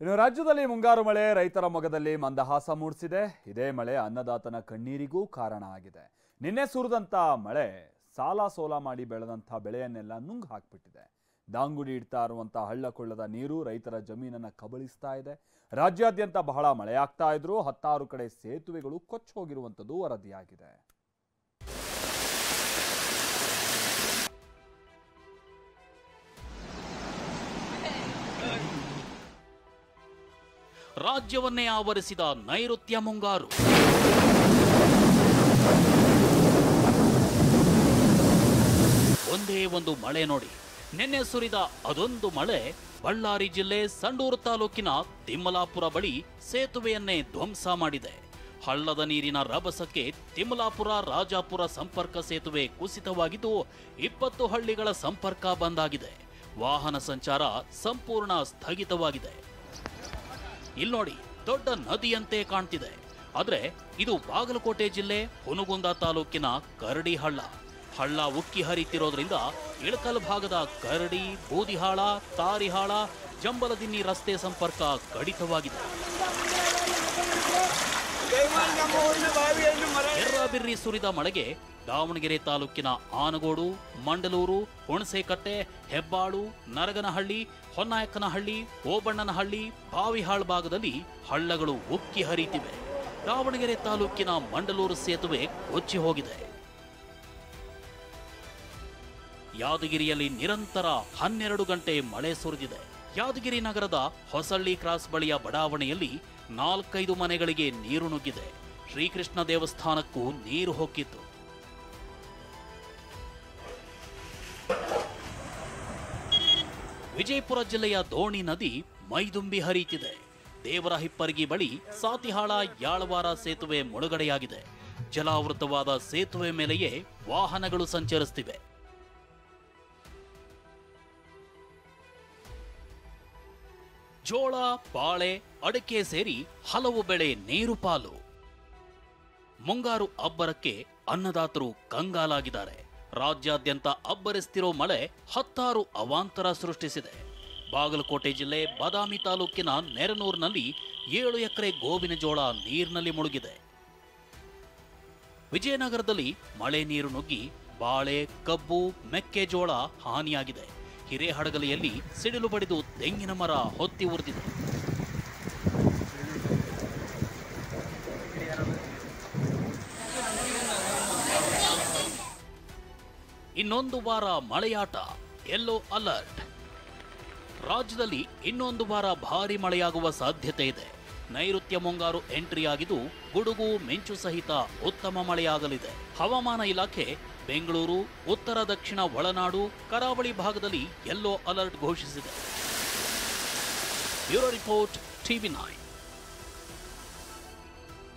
ಇನ್ನು ರಾಜ್ಯದಲ್ಲಿ ಮುಂಗಾರು ಮಳೆ ರೈತರ ಮೊಗದಲ್ಲಿ ಮಂದಹಾಸ ಮೂಡಿಸಿದೆ. ಇದೇ ಮಳೆ ಅನ್ನದಾತನ ಕಣ್ಣೀರಿಗೂ ಕಾರಣ ಆಗಿದೆ. ನಿನ್ನೆ ಸುರಿದಂತ ಮಳೆ ಸಾಲ ಸೋಲ ಮಾಡಿ ಬೆಳೆದಂತ ಬೆಳೆಯನ್ನೆಲ್ಲ ನುಂಗು ಹಾಕಿಬಿಟ್ಟಿದೆ. ದಾಂಗುಡಿ ಇಡ್ತಾ ಇರುವಂತ ಹಳ್ಳಕೊಳ್ಳದ ನೀರು ರೈತರ ಜಮೀನನ್ನ ಕಬಳಿಸ್ತಾ ಇದೆ. ರಾಜ್ಯಾದ್ಯಂತ ಬಹಳ ಮಳೆಯಾಗ್ತಾ ಇದ್ರೂ 16 ಕಡೆ ಸೇತುವೆಗಳು ಕೊಚ್ಚಿ ಹೋಗಿರುವಂತದ್ದು ವರದಿಯಾಗಿದೆ. ರಾಜ್ಯವನ್ನೇ ಆವರಿಸಿದ ನೈಋತ್ಯ ಮುಂಗಾರು. ಒಂದೇ ಒಂದು ಮಳೆ ನೋಡಿ. ನಿನ್ನೆ ಸುರಿದ ಅದೊಂದು ಮಳೆ ಬಳ್ಳಾರಿ ಜಿಲ್ಲೆ ಸಂಡೂರು ತಾಲೂಕಿನ ತಿಮ್ಮಲಾಪುರ ಬಳಿ ಸೇತುವೆಯನ್ನೇ ಧ್ವಂಸ ಮಾಡಿದೆ. ಹಳ್ಳದ ನೀರಿನ ರಭಸಕ್ಕೆ ತಿಮ್ಮಲಾಪುರ ರಾಜಾಪುರ ಸಂಪರ್ಕ ಸೇತುವೆ ಕುಸಿತವಾಗಿದ್ದು 20 ಹಳ್ಳಿಗಳ ಸಂಪರ್ಕ ಬಂದಾಗಿದೆ. ವಾಹನ ಸಂಚಾರ ಸಂಪೂರ್ಣ ಸ್ಥಗಿತವಾಗಿದೆ. ಇಲ್ಲಿ ನೋಡಿ, ದೊಡ್ಡ ನದಿಯಂತೆ ಕಾಣ್ತಿದೆ. ಆದ್ರೆ ಇದು ಬಾಗಲಕೋಟೆ ಜಿಲ್ಲೆ ಹುನಗುಂದ ತಾಲೂಕಿನ ಕರಡಿ ಹಳ್ಳ. ಹಳ್ಳ ಉಕ್ಕಿ ಹರಿತಿರೋದ್ರಿಂದ ಇಳಕಲ್ ಭಾಗದ ಕರಡಿ, ಬೂದಿಹಾಳ, ತಾರಿಹಾಳ, ಜಂಬಲದಿನ್ನಿ ರಸ್ತೆ ಸಂಪರ್ಕ ಕಡಿತವಾಗಿದೆ. ಎರ್ರಾಬಿರ್ರಿ ಸುರಿದ ಮಳೆಗೆ ದಾವಣಗೆರೆ ತಾಲೂಕಿನ ಆನಗೋಡು, ಮಂಡಲೂರು, ಹುಣಸೇಕಟ್ಟೆ, ಹೆಬ್ಬಾಳು, ನರಗನಹಳ್ಳಿ, ಹೊನ್ನಾಯಕನಹಳ್ಳಿ, ಓಬಣ್ಣನಹಳ್ಳಿ, ಬಾವಿಹಾಳ್ ಭಾಗದಲ್ಲಿ ಹಳ್ಳಗಳು ಉಕ್ಕಿ ಹರಿತಿವೆ. ದಾವಣಗೆರೆ ತಾಲೂಕಿನ ಮಂಡಲೂರು ಸೇತುವೆ ಕೊಚ್ಚಿ ಹೋಗಿದೆ. ಯಾದಗಿರಿಯಲ್ಲಿ ನಿರಂತರ 12 ಗಂಟೆ ಮಳೆ ಸುರಿದಿದೆ. ಯಾದಗಿರಿ ನಗರದ ಹೊಸಳ್ಳಿ ಕ್ರಾಸ್ ಬಳಿಯ ಬಡಾವಣೆಯಲ್ಲಿ 4-5 ಮನೆಗಳಿಗೆ ನೀರು ನುಗ್ಗಿದೆ. ಶ್ರೀಕೃಷ್ಣ ದೇವಸ್ಥಾನಕ್ಕೂ ನೀರು ಹೊಕ್ಕಿತ್ತು. ವಿಜಯಪುರ ಜಿಲ್ಲೆಯ ದೋಣಿ ನದಿ ಮೈದುಂಬಿ ಹರಿಯುತ್ತಿದೆ. ದೇವರ ಹಿಪ್ಪರಗಿ ಬಳಿ ಸಾತಿಹಾಳ ಯಾಳವಾರ ಸೇತುವೆ ಮುಳುಗಡೆಯಾಗಿದೆ. ಜಲಾವೃತವಾದ ಸೇತುವೆ ಮೇಲೆಯೇ ವಾಹನಗಳು ಸಂಚರಿಸುತ್ತಿವೆ. ಜೋಳ, ಬಾಳೆ, ಅಡಕೆ ಸೇರಿ ಹಲವು ಬೆಳೆ ನೀರು ಪಾಲು. ಮುಂಗಾರು ಅಬ್ಬರಕ್ಕೆ ಅನ್ನದಾತರು ಕಂಗಾಲಾಗಿದ್ದಾರೆ. ರಾಜ್ಯಾದ್ಯಂತ ಅಬ್ಬರಿಸುತ್ತಿರೋ ಮಳೆ 16 ಅವಾಂತರ ಸೃಷ್ಟಿಸಿದೆ. ಬಾಗಲಕೋಟೆ ಜಿಲ್ಲೆ ಬಾದಾಮಿ ತಾಲೂಕಿನ ನೆರನೂರಿನಲ್ಲಿ 7 ಎಕರೆ ಗೋವಿನ ಜೋಳ ನೀರಿನಲ್ಲಿ ಮುಳುಗಿದೆ. ವಿಜಯನಗರದಲ್ಲಿ ಮಳೆ ನೀರು ನುಗ್ಗಿ ಬಾಳೆ, ಕಬ್ಬು, ಮೆಕ್ಕೆಜೋಳ ಹಾನಿಯಾಗಿದೆ. ಹಿರೇಹಡಗಲಿಯಲ್ಲಿ ಸಿಡಿಲು ಬಡಿದು ತೆಂಗಿನ ಮರ ಹೊತ್ತಿ ಉರಿದಿದೆ. ಇನ್ನೊಂದು ವಾರ ಮಳೆಯಾಟ, ಯೆಲ್ಲೋ ಅಲರ್ಟ್. ರಾಜ್ಯದಲ್ಲಿ ಇನ್ನೊಂದು ವಾರ ಭಾರಿ ಮಳೆಯಾಗುವ ಸಾಧ್ಯತೆ ಇದೆ. ನೈಋತ್ಯ ಮುಂಗಾರು ಎಂಟ್ರಿ ಆಗಿದ್ದು ಗುಡುಗು ಮಿಂಚು ಸಹಿತ ಉತ್ತಮ ಮಳೆಯಾಗಲಿದೆ. ಹವಾಮಾನ ಇಲಾಖೆ ಬೆಂಗಳೂರು, ಉತ್ತರ ದಕ್ಷಿಣ ಒಳನಾಡು, ಕರಾವಳಿ ಭಾಗದಲ್ಲಿ ಯೆಲ್ಲೋ ಅಲರ್ಟ್ ಘೋಷಿಸಿದೆ. Bureau report, TV9.